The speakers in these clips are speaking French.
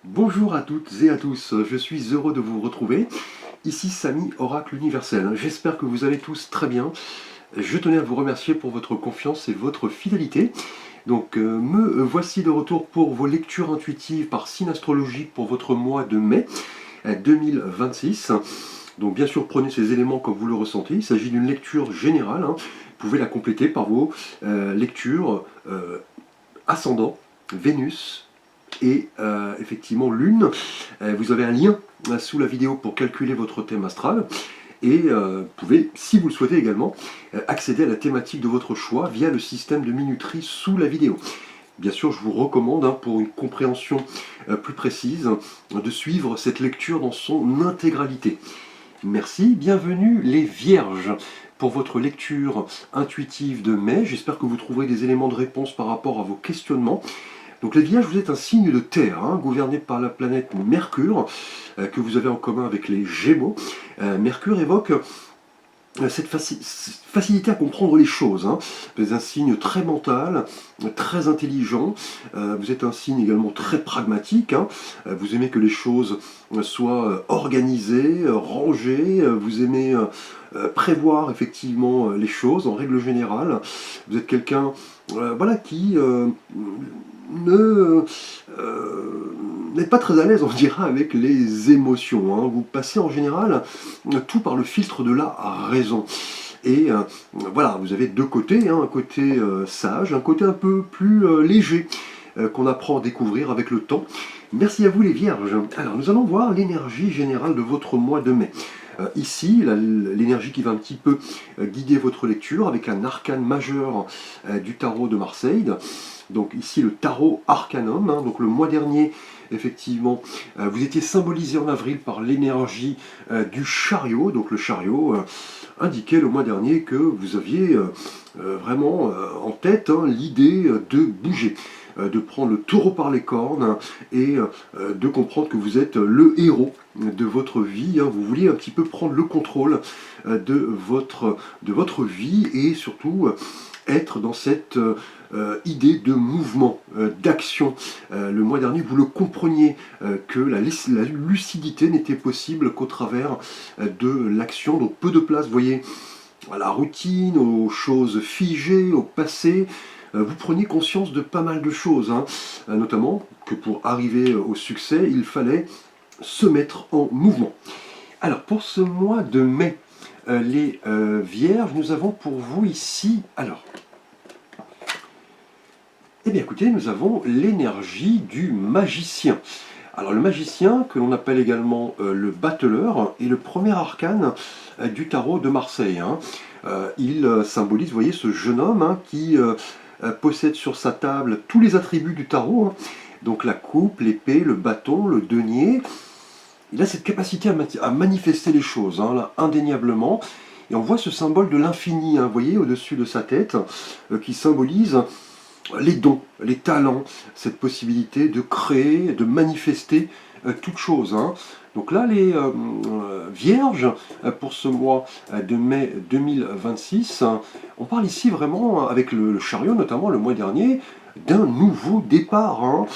Bonjour à toutes et à tous, je suis heureux de vous retrouver. Ici Samy, Oracle Universel. J'espère que vous allez tous très bien. Je tenais à vous remercier pour votre confiance et votre fidélité. Me voici de retour pour vos lectures intuitives par signe astrologique pour votre mois de mai 2026. Donc bien sûr, prenez ces éléments comme vous le ressentez. Il s'agit d'une lecture générale, hein. Vous pouvez la compléter par vos lectures ascendant, Vénus, et effectivement Lune. Vous avez un lien sous la vidéo pour calculer votre thème astral. Et vous pouvez, si vous le souhaitez également, accéder à la thématique de votre choix via le système de minuterie sous la vidéo. Bien sûr, je vous recommande, pour une compréhension plus précise, de suivre cette lecture dans son intégralité. Merci, bienvenue les Vierges pour votre lecture intuitive de mai. J'espère que vous trouverez des éléments de réponse par rapport à vos questionnements. Donc les Vierges, vous êtes un signe de terre, gouverné par la planète Mercure, que vous avez en commun avec les Gémeaux. Mercure évoque cette facilité à comprendre les choses. Vous êtes un signe très mental, très intelligent. Vous êtes un signe également très pragmatique. Vous aimez que les choses soient organisées, rangées. Vous aimez prévoir effectivement les choses en règle générale. Vous êtes quelqu'un qui n'est pas très à l'aise, on dira, avec les émotions. Vous passez en général tout par le filtre de la raison. Et vous avez deux côtés, un côté sage, un côté un peu plus léger, qu'on apprend à découvrir avec le temps. Merci à vous les Vierges. Alors nous allons voir l'énergie générale de votre mois de mai. Ici, l'énergie qui va un petit peu guider votre lecture avec un arcane majeur du tarot de Marseille. Donc ici le tarot Arcanum, donc le mois dernier, effectivement, vous étiez symbolisé en avril par l'énergie du chariot. Donc le chariot indiquait le mois dernier que vous aviez vraiment en tête l'idée de bouger, de prendre le taureau par les cornes et de comprendre que vous êtes le héros de votre vie. Vous vouliez un petit peu prendre le contrôle de votre vie et surtout être dans cette idée de mouvement, d'action. Le mois dernier, vous le compreniez que la lucidité n'était possible qu'au travers de l'action. Donc peu de place, vous voyez, à la routine, aux choses figées, au passé. Vous preniez conscience de pas mal de choses, notamment que pour arriver au succès, il fallait se mettre en mouvement. Alors pour ce mois de mai, les Vierges, nous avons pour vous ici, eh bien écoutez, nous avons l'énergie du magicien. Alors le magicien, que l'on appelle également le battleur, est le premier arcane du tarot de Marseille. Il symbolise, vous voyez, ce jeune homme qui possède sur sa table tous les attributs du tarot. Donc la coupe, l'épée, le bâton, le denier. Il a cette capacité à manifester les choses, là, indéniablement. Et on voit ce symbole de l'infini, vous voyez, au-dessus de sa tête, qui symbolise les dons, les talents, cette possibilité de créer, de manifester toute chose. Donc là, les Vierges, pour ce mois de mai 2026, on parle ici vraiment, avec le chariot notamment le mois dernier, d'un nouveau départ.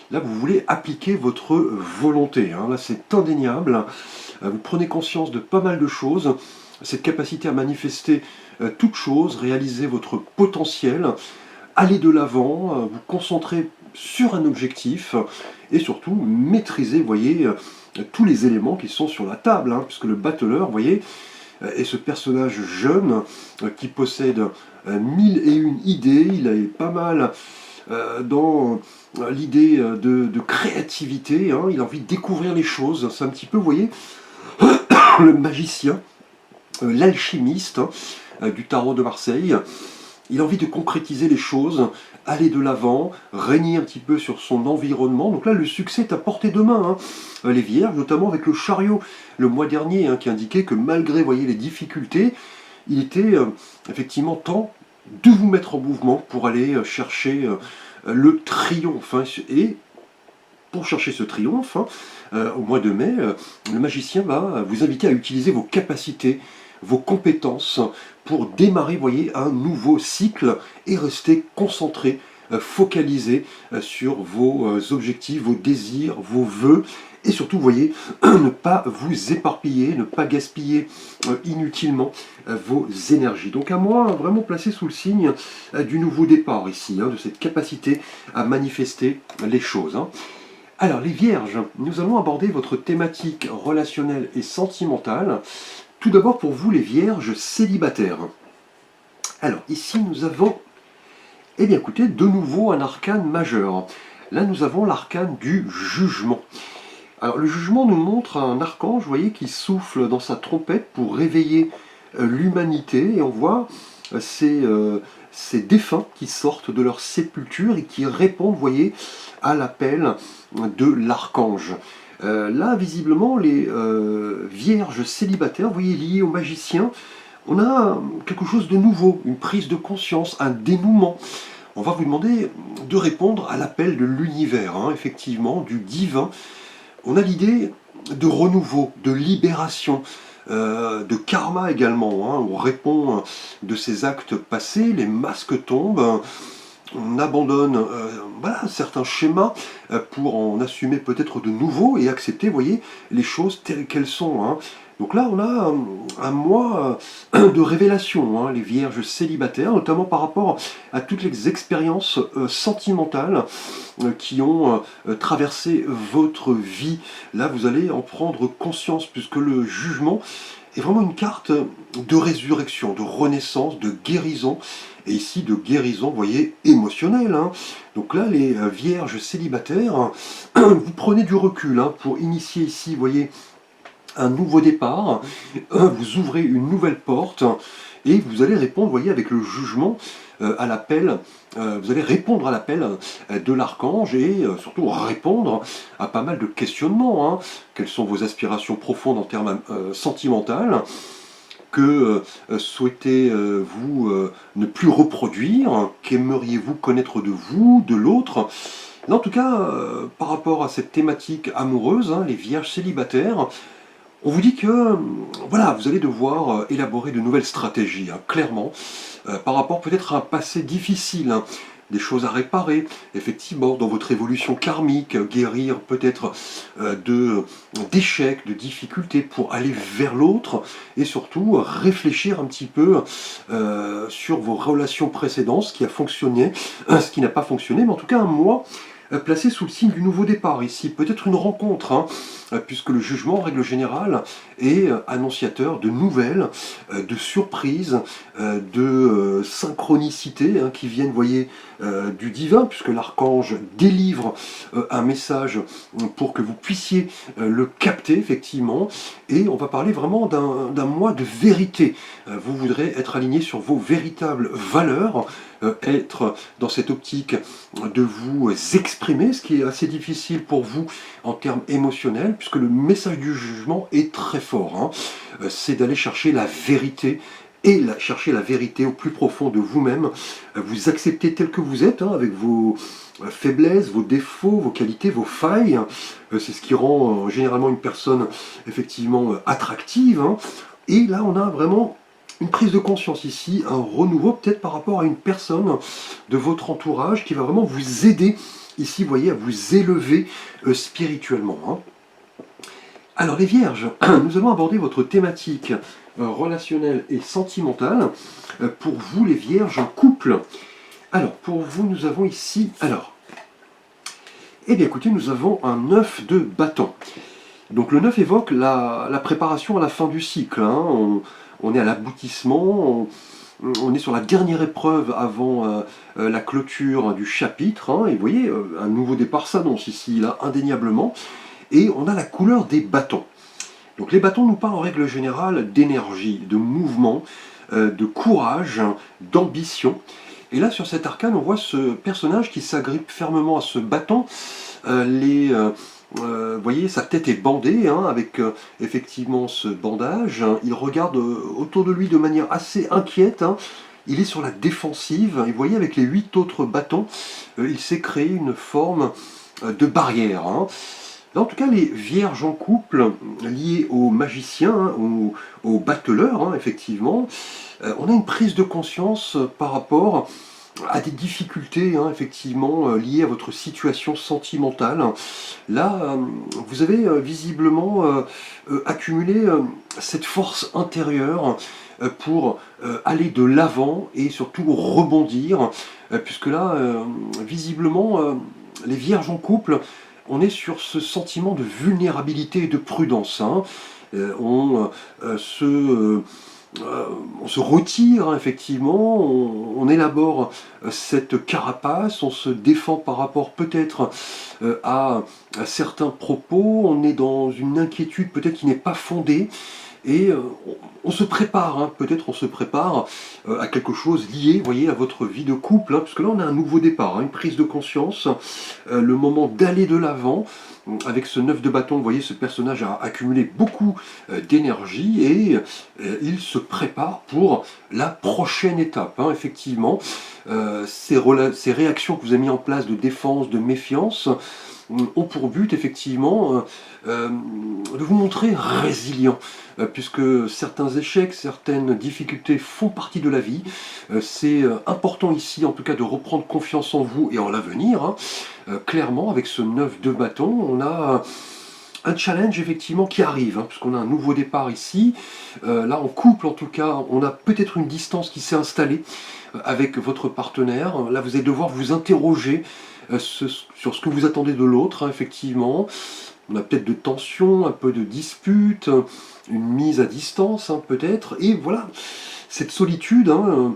Là, vous voulez appliquer votre volonté. Là, c'est indéniable. Vous prenez conscience de pas mal de choses. Cette capacité à manifester toute chose, réaliser votre potentiel, aller de l'avant, vous concentrer sur un objectif et surtout maîtriser, vous voyez, tous les éléments qui sont sur la table, puisque le battleur, vous voyez, est ce personnage jeune qui possède mille et une idées. Il est pas mal dans l'idée de créativité, il a envie de découvrir les choses. C'est un petit peu, vous voyez, le magicien, l'alchimiste du tarot de Marseille. Il a envie de concrétiser les choses, aller de l'avant, régner un petit peu sur son environnement. Donc là, le succès est à portée de main. Les Vierges, notamment avec le chariot, le mois dernier, qui indiquait que malgré, voyez, les difficultés, il était effectivement temps de vous mettre en mouvement pour aller chercher le triomphe. Et pour chercher ce triomphe, au mois de mai, le magicien va vous inviter à utiliser vos capacités, vos compétences pour démarrer, voyez, un nouveau cycle et rester concentré focaliser sur vos objectifs, vos désirs, vos vœux. Et surtout, vous voyez, ne pas vous éparpiller, ne pas gaspiller inutilement vos énergies. Donc un mois vraiment placé sous le signe du nouveau départ ici, de cette capacité à manifester les choses. Alors les vierges, nous allons aborder votre thématique relationnelle et sentimentale. Tout d'abord pour vous les vierges célibataires. Alors ici nous avons, eh bien écoutez, de nouveau un arcane majeur. Là nous avons l'arcane du jugement. Alors le jugement nous montre un archange, vous voyez, qui souffle dans sa trompette pour réveiller l'humanité, et on voit ces défunts qui sortent de leur sépulture et qui répondent, vous voyez, à l'appel de l'archange. Là, visiblement, les vierges célibataires, vous voyez, liées aux magiciens, on a quelque chose de nouveau, une prise de conscience, un dénouement. On va vous demander de répondre à l'appel de l'univers, effectivement, du divin. On a l'idée de renouveau, de libération, de karma également. On répond de ces actes passés, les masques tombent, on abandonne voilà, certains schémas pour en assumer peut-être de nouveaux et accepter, vous voyez, les choses telles qu'elles sont. Donc là, on a un mois de révélation, les vierges célibataires, notamment par rapport à toutes les expériences sentimentales qui ont traversé votre vie. Là, vous allez en prendre conscience, puisque le jugement est vraiment une carte de résurrection, de renaissance, de guérison, et ici de guérison, vous voyez, émotionnelle. Donc là, les vierges célibataires, vous prenez du recul pour initier ici, vous voyez, un nouveau départ, vous ouvrez une nouvelle porte, et vous allez répondre, vous voyez, avec le jugement à l'appel, vous allez répondre à l'appel de l'archange et surtout répondre à pas mal de questionnements. Quelles sont vos aspirations profondes en termes sentimentaux? Que souhaitez-vous ne plus reproduire? Qu'aimeriez-vous connaître de vous, de l'autre? En tout cas, par rapport à cette thématique amoureuse, les vierges célibataires, on vous dit que voilà, vous allez devoir élaborer de nouvelles stratégies, clairement, par rapport peut-être à un passé difficile, des choses à réparer, effectivement, dans votre évolution karmique, guérir peut-être d'échecs, de difficultés pour aller vers l'autre, et surtout réfléchir un petit peu sur vos relations précédentes, ce qui a fonctionné, ce qui n'a pas fonctionné, mais en tout cas un mois placé sous le signe du nouveau départ ici, peut-être une rencontre, puisque le jugement, en règle générale, est annonciateur de nouvelles, de surprises, de synchronicité qui viennent, vous voyez, du divin, puisque l'archange délivre un message pour que vous puissiez le capter, effectivement, et on va parler vraiment d'un mois de vérité. Vous voudrez être aligné sur vos véritables valeurs, être dans cette optique de vous exprimer, ce qui est assez difficile pour vous en termes émotionnels, puisque le message du jugement est très fort. C'est d'aller chercher la vérité, et chercher la vérité au plus profond de vous-même, vous accepter tel que vous êtes, avec vos faiblesses, vos défauts, vos qualités, vos failles. C'est ce qui rend généralement une personne effectivement attractive. Et là, on a vraiment une prise de conscience ici, un renouveau peut-être par rapport à une personne de votre entourage qui va vraiment vous aider ici, vous voyez, à vous élever spirituellement. Alors les vierges, nous allons aborder votre thématique relationnelle et sentimentale. Pour vous les vierges en couple. Alors pour vous nous avons ici, eh bien écoutez, nous avons un 9 de bâton. Donc le 9 évoque la préparation à la fin du cycle. On est à l'aboutissement, on est sur la dernière épreuve avant la clôture du chapitre. Et vous voyez, un nouveau départ s'annonce ici, là, indéniablement. Et on a la couleur des bâtons. Donc les bâtons nous parlent en règle générale d'énergie, de mouvement, de courage, d'ambition. Et là, sur cet arcane, on voit ce personnage qui s'agrippe fermement à ce bâton. Vous voyez, sa tête est bandée, avec effectivement ce bandage. Il regarde autour de lui de manière assez inquiète. Il est sur la défensive. Et vous voyez, avec les 8 autres bâtons, il s'est créé une forme de barrière. Là, en tout cas, les vierges en couple, liées aux magiciens, aux battleurs, effectivement, on a une prise de conscience par rapport à des difficultés, hein, effectivement, liées à votre situation sentimentale. Là, vous avez visiblement accumulé cette force intérieure pour aller de l'avant et surtout rebondir, puisque là, visiblement, les vierges en couple, on est sur ce sentiment de vulnérabilité et de prudence, hein. On se euh, on se retire, hein, effectivement, on élabore cette carapace, on se défend par rapport peut-être à certains propos, on est dans une inquiétude peut-être qui n'est pas fondée, et on se prépare, hein, peut-être on se prépare à quelque chose lié, vous voyez, à votre vie de couple, hein, parce que là on a un nouveau départ, hein, une prise de conscience, le moment d'aller de l'avant. Avec ce 9 de bâton, vous voyez, ce personnage a accumulé beaucoup d'énergie et il se prépare pour la prochaine étape, hein, effectivement. Ces réactions que vous avez mis en place de défense, de méfiance, ont pour but effectivement de vous montrer résilient, puisque certains échecs, certaines difficultés font partie de la vie. C'est important ici en tout cas de reprendre confiance en vous et en l'avenir, hein. Clairement, avec ce 9 de bâton, on a un challenge effectivement qui arrive, hein, puisqu'on a un nouveau départ ici. Là, en couple en tout cas, on a peut-être une distance qui s'est installée avec votre partenaire. Là, vous allez devoir vous interroger sur ce que vous attendez de l'autre, hein, effectivement. On a peut-être de tensions, un peu de disputes, une mise à distance, hein, peut-être. Et voilà, cette solitude, hein,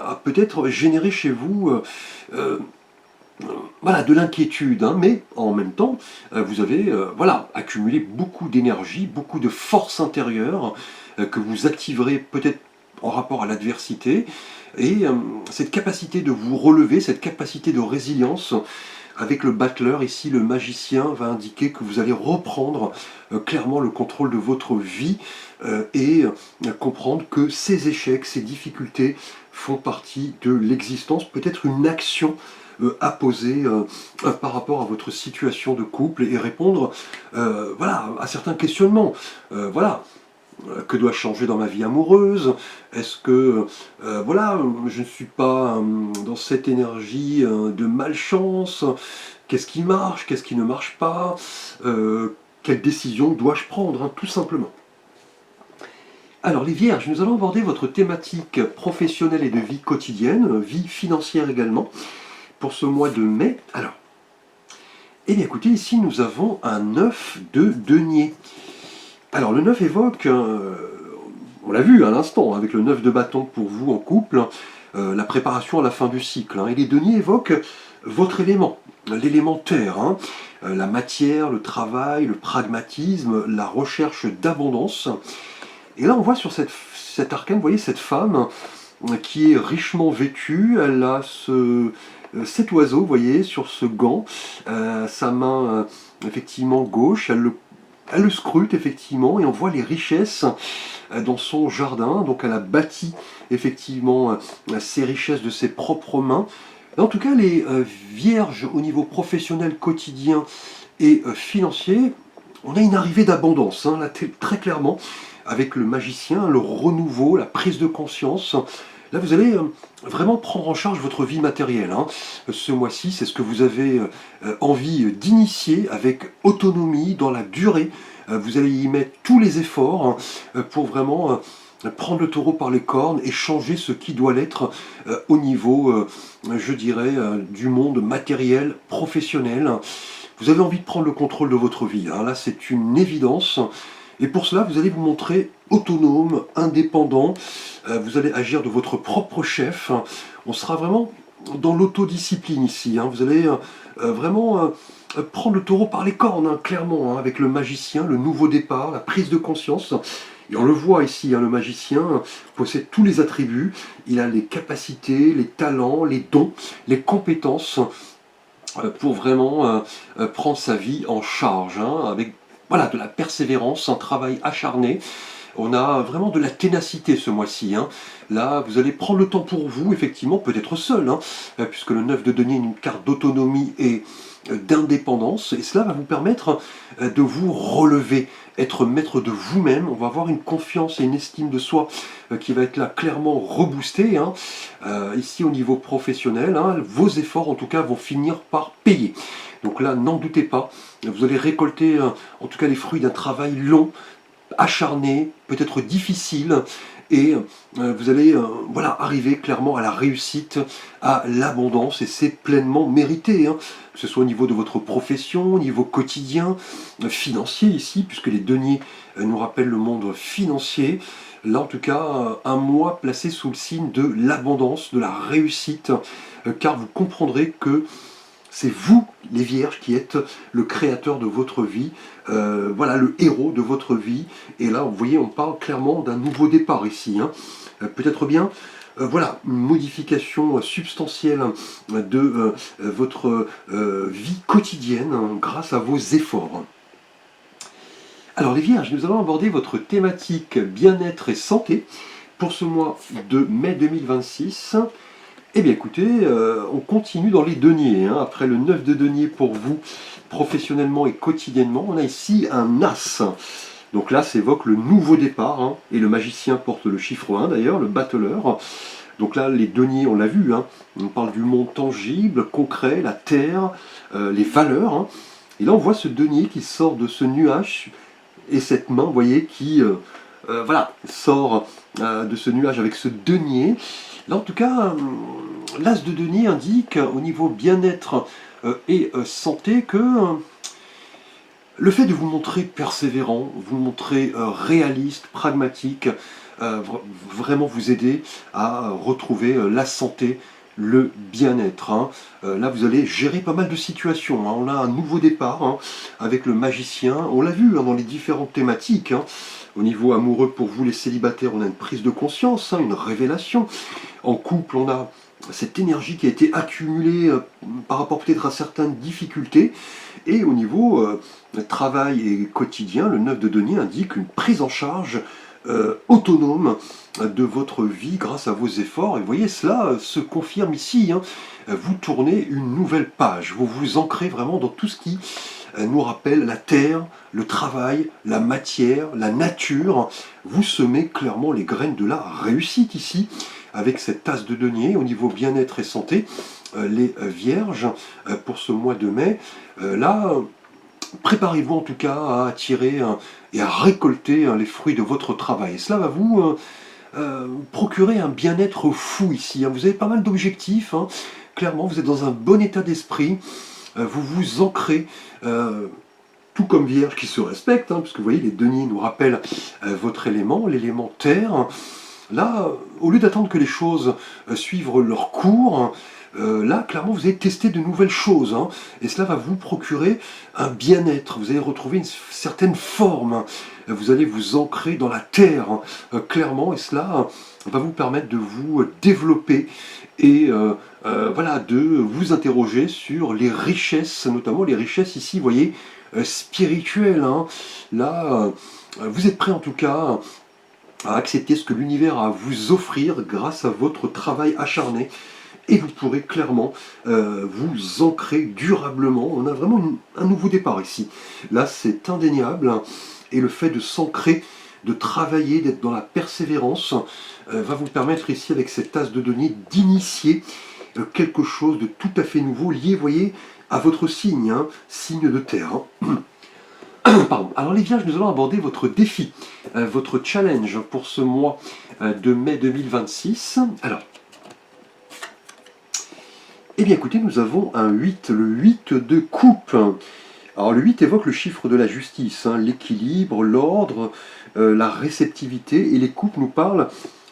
a peut-être généré chez vous voilà, de l'inquiétude, hein, mais en même temps, vous avez voilà, accumulé beaucoup d'énergie, beaucoup de force intérieure que vous activerez peut-être en rapport à l'adversité. Et cette capacité de vous relever, cette capacité de résilience, avec le battleur ici, le magicien, va indiquer que vous allez reprendre clairement le contrôle de votre vie et comprendre que ces échecs, ces difficultés font partie de l'existence, peut-être une action à poser par rapport à votre situation de couple et répondre voilà, à certains questionnements. Voilà. Que dois-je changer dans ma vie amoureuse? Est-ce que voilà, je ne suis pas dans cette énergie de malchance? Qu'est-ce qui marche? Qu'est-ce qui ne marche pas? Quelle décision dois-je prendre, hein, tout simplement. Alors les Vierges, nous allons aborder votre thématique professionnelle et de vie quotidienne, vie financière également, pour ce mois de mai. Alors, eh bien écoutez, ici nous avons un 9 de denier. Alors le 9 évoque, on l'a vu à l'instant, avec le 9 de bâton pour vous en couple, la préparation à la fin du cycle, hein. Et les deniers évoquent votre élément, l'élément terre, hein, la matière, le travail, le pragmatisme, la recherche d'abondance. Et là on voit sur cet arcane, vous voyez cette femme qui est richement vêtue, elle a cet oiseau, vous voyez, sur ce gant, sa main effectivement gauche, elle le scrute effectivement et on voit les richesses dans son jardin. Donc elle a bâti effectivement ces richesses de ses propres mains. En tout cas, les vierges au niveau professionnel, quotidien et financier, on a une arrivée d'abondance, hein, là, très clairement, avec le magicien, le renouveau, la prise de conscience. Là, vous allez vraiment prendre en charge votre vie matérielle, hein. Ce mois-ci, c'est ce que vous avez envie d'initier avec autonomie, dans la durée. Vous allez y mettre tous les efforts pour vraiment prendre le taureau par les cornes et changer ce qui doit l'être au niveau, je dirais, du monde matériel, professionnel. Vous avez envie de prendre le contrôle de votre vie, hein. Là, c'est une évidence. Et pour cela, vous allez vous montrer autonome, indépendant. Vous allez agir de votre propre chef. On sera vraiment dans l'autodiscipline ici, hein. Vous allez vraiment prendre le taureau par les cornes, hein, clairement, hein, avec le magicien, le nouveau départ, la prise de conscience. Et on le voit ici, hein, le magicien possède tous les attributs. Il a les capacités, les talents, les dons, les compétences pour vraiment prendre sa vie en charge, hein, avec voilà, de la persévérance, un travail acharné. On a vraiment de la ténacité ce mois-ci, hein. Là, vous allez prendre le temps pour vous, effectivement, peut-être seul, hein, puisque le 9 de denier est une carte d'autonomie et d'indépendance, et cela va vous permettre de vous relever, être maître de vous-même. On va avoir une confiance et une estime de soi qui va être là clairement reboostée, hein. Ici au niveau professionnel, hein, vos efforts en tout cas vont finir par payer. Donc là, n'en doutez pas, vous allez récolter en tout cas les fruits d'un travail long, acharné, peut-être difficile, et vous allez voilà, arriver clairement à la réussite, à l'abondance, et c'est pleinement mérité, hein, que ce soit au niveau de votre profession, au niveau quotidien, financier ici, puisque les deniers nous rappellent le monde financier. Là en tout cas, un mois placé sous le signe de l'abondance, de la réussite, car vous comprendrez que c'est vous, les vierges, qui êtes le créateur de votre vie, voilà, le héros de votre vie. Et là, vous voyez, on parle clairement d'un nouveau départ ici, hein. Peut-être bien, voilà, une modification substantielle de votre vie quotidienne, hein, grâce à vos efforts. Alors les vierges, nous allons aborder votre thématique bien-être et santé pour ce mois de mai 2026. Eh bien écoutez, on continue dans les deniers, hein. Après le 9 de denier pour vous, professionnellement et quotidiennement, on a ici un as. Donc l'as évoque le nouveau départ, hein, et le magicien porte le chiffre 1 d'ailleurs, le battleur. Donc là, les deniers, on l'a vu, hein, on parle du monde tangible, concret, la terre, les valeurs, hein. Et là, on voit ce denier qui sort de ce nuage, et cette main, vous voyez, qui voilà, sort de ce nuage avec ce denier. Là, en tout cas, l'as de denier indique au niveau bien-être et santé que le fait de vous montrer persévérant, vous montrer réaliste, pragmatique, vraiment vous aider à retrouver la santé, le bien-être, hein. Là, vous allez gérer pas mal de situations, hein. On a un nouveau départ, hein, avec le magicien. On l'a vu, hein, dans les différentes thématiques, hein. Au niveau amoureux, pour vous les célibataires, on a une prise de conscience, hein, une révélation. En couple, on a cette énergie qui a été accumulée par rapport peut-être à certaines difficultés. Et au niveau travail et quotidien, le 9 de denier indique une prise en charge autonome de votre vie grâce à vos efforts. Et vous voyez, cela se confirme ici, hein. Vous tournez une nouvelle page, vous vous ancrez vraiment dans tout ce qui nous rappelle la terre, le travail, la matière, la nature. Vous semez clairement les graines de la réussite ici, avec cette tasse de denier au niveau bien-être et santé. Les vierges, pour ce mois de mai, là, préparez-vous en tout cas à attirer et à récolter les fruits de votre travail. Et cela va vous procurer un bien-être fou ici, hein. Vous avez pas mal d'objectifs, hein. Clairement, vous êtes dans un bon état d'esprit. Vous vous ancrez, tout comme vierge qui se respecte, hein, parce que vous voyez, les deniers nous rappellent votre élément, l'élément terre. Là, au lieu d'attendre que les choses suivent leur cours, là, clairement, vous allez tester de nouvelles choses, hein, et cela va vous procurer un bien-être. Vous allez retrouver une certaine forme. Vous allez vous ancrer dans la terre, clairement, et cela va vous permettre de vous développer et voilà, de vous interroger sur les richesses, notamment les richesses ici, vous voyez, spirituelles, hein. Là, vous êtes prêt en tout cas à accepter ce que l'univers a à vous offrir grâce à votre travail acharné, et vous pourrez clairement vous ancrer durablement. On a vraiment un nouveau départ ici. Là, c'est indéniable, hein. Et le fait de s'ancrer, de travailler, d'être dans la persévérance, va vous permettre ici, avec cette tasse de denier, d'initier quelque chose de tout à fait nouveau, lié, vous voyez, à votre signe, hein, signe de terre, hein. Pardon. Alors les vierges, nous allons aborder votre défi, votre challenge pour ce mois de mai 2026. Alors, eh bien écoutez, nous avons un 8, le 8 de coupe. Alors le 8 évoque le chiffre de la justice, hein, l'équilibre, l'ordre, la réceptivité, et les coupes nous parlent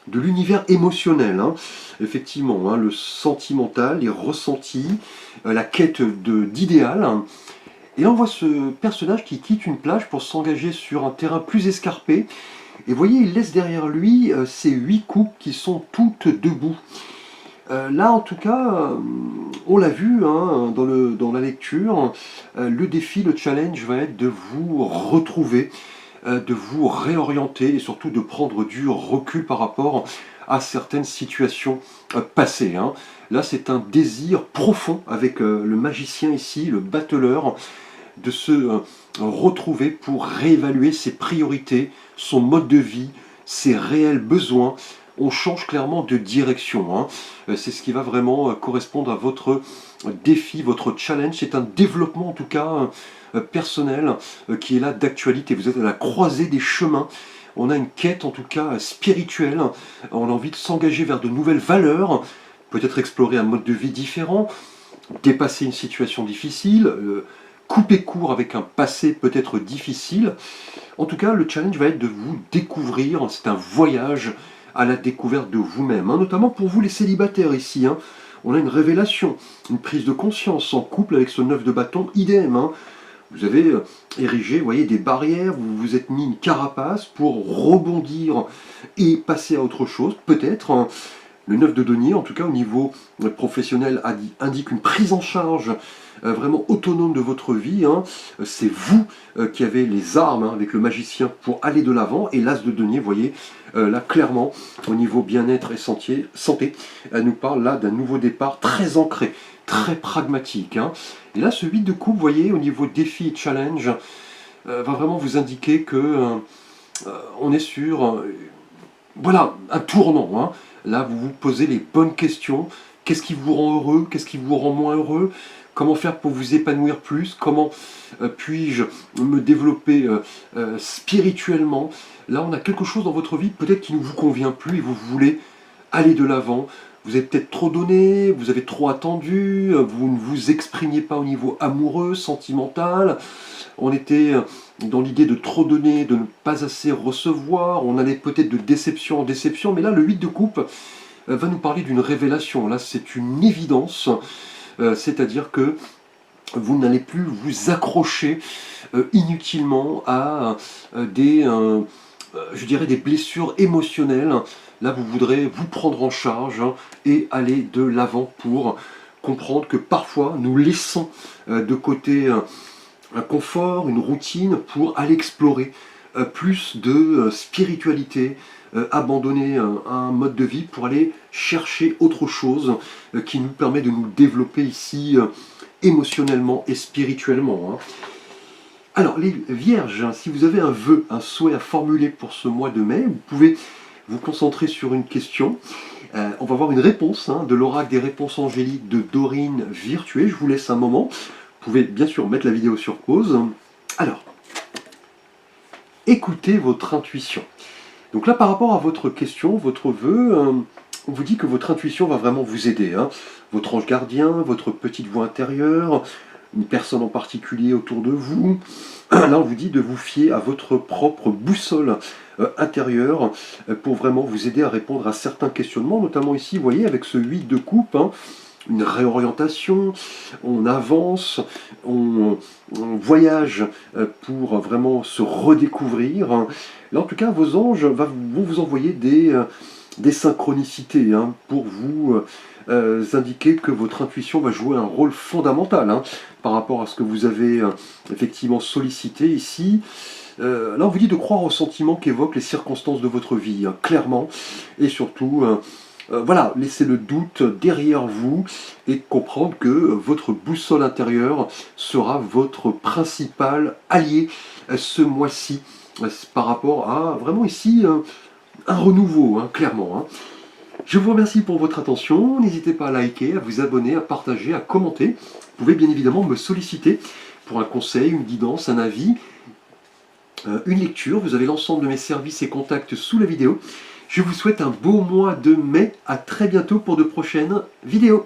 de l'univers émotionnel, hein. Effectivement, hein, le sentimental, les ressentis, la quête d'idéal. Et là on voit ce personnage qui quitte une plage pour s'engager sur un terrain plus escarpé. Et vous voyez, il laisse derrière lui ces 8 coupes qui sont toutes debout. Là, en tout cas, on l'a vu, hein, dans la lecture, le défi, le challenge va être de vous retrouver, de vous réorienter et surtout de prendre du recul par rapport à certaines situations passées, hein. Là, c'est un désir profond avec le magicien ici, le battleur, de se retrouver pour réévaluer ses priorités, son mode de vie, ses réels besoins. On change clairement de direction, hein. C'est ce qui va vraiment correspondre à votre défi, votre challenge. C'est un développement en tout cas personnel qui est là d'actualité. Vous êtes à la croisée des chemins. On a une quête en tout cas spirituelle. On a envie de s'engager vers de nouvelles valeurs, peut-être explorer un mode de vie différent, dépasser une situation difficile, couper court avec un passé peut-être difficile. En tout cas, le challenge va être de vous découvrir. C'est un voyage à la découverte de vous-même, hein, notamment pour vous les célibataires ici, hein. On a une révélation, une prise de conscience en couple avec ce 9 de bâton, idem, hein. Vous avez érigé, vous voyez, des barrières, vous vous êtes mis une carapace pour rebondir et passer à autre chose, peut-être, hein. Le 9 de denier, en tout cas au niveau professionnel, indique une prise en charge vraiment autonome de votre vie, hein. C'est vous qui avez les armes, hein, avec le magicien pour aller de l'avant. Et l'as de denier, vous voyez, là clairement, au niveau bien-être et santé, elle nous parle là d'un nouveau départ très ancré, très pragmatique, hein. Et là, ce 8 de coupe, vous voyez, au niveau défi et challenge, va vraiment vous indiquer que on est sur voilà, un tournant, hein. Là, vous vous posez les bonnes questions. Qu'est-ce qui vous rend heureux? Qu'est-ce qui vous rend moins heureux? Comment faire pour vous épanouir plus? Comment puis-je me développer spirituellement? Là, on a quelque chose dans votre vie peut-être qui ne vous convient plus et vous voulez aller de l'avant. Vous avez peut-être trop donné, vous avez trop attendu, vous ne vous exprimiez pas au niveau amoureux, sentimental. On était dans l'idée de trop donner, de ne pas assez recevoir. On allait peut-être de déception en déception. Mais là, le 8 de coupe va nous parler d'une révélation. Là, c'est une évidence. C'est-à-dire que vous n'allez plus vous accrocher inutilement à je dirais, des blessures émotionnelles. Là, vous voudrez vous prendre en charge, hein, et aller de l'avant pour comprendre que parfois, nous laissons de côté un confort, une routine, pour aller explorer plus de spiritualité, abandonner un mode de vie pour aller chercher autre chose qui nous permet de nous développer ici émotionnellement et spirituellement, hein. Alors, les vierges, hein, si vous avez un vœu, un souhait à formuler pour ce mois de mai, vous pouvez vous concentrer sur une question. On va voir une réponse, hein, de l'oracle des réponses angéliques de Dorine Virtué. Je vous laisse un moment. Vous pouvez bien sûr mettre la vidéo sur pause. Alors, écoutez votre intuition. Donc là, par rapport à votre question, votre vœu, on vous dit que votre intuition va vraiment vous aider, hein. Votre ange gardien, votre petite voix intérieure, une personne en particulier autour de vous. Là, on vous dit de vous fier à votre propre boussole intérieure pour vraiment vous aider à répondre à certains questionnements, notamment ici, vous voyez, avec ce 8 de coupe, hein, une réorientation, on avance, on voyage pour vraiment se redécouvrir. Là, en tout cas, vos anges vont vous envoyer des synchronicités, hein, pour vous indiquer que votre intuition va jouer un rôle fondamental, hein, par rapport à ce que vous avez effectivement sollicité ici. Là, on vous dit de croire aux sentiments qu'évoquent les circonstances de votre vie, hein, clairement, et surtout, voilà, laissez le doute derrière vous et comprendre que votre boussole intérieure sera votre principal allié ce mois-ci, par rapport à vraiment ici un renouveau, hein, clairement, hein. Je vous remercie pour votre attention. N'hésitez pas à liker, à vous abonner, à partager, à commenter. Vous pouvez bien évidemment me solliciter pour un conseil, une guidance, un avis, une lecture. Vous avez l'ensemble de mes services et contacts sous la vidéo. Je vous souhaite un beau mois de mai. À très bientôt pour de prochaines vidéos.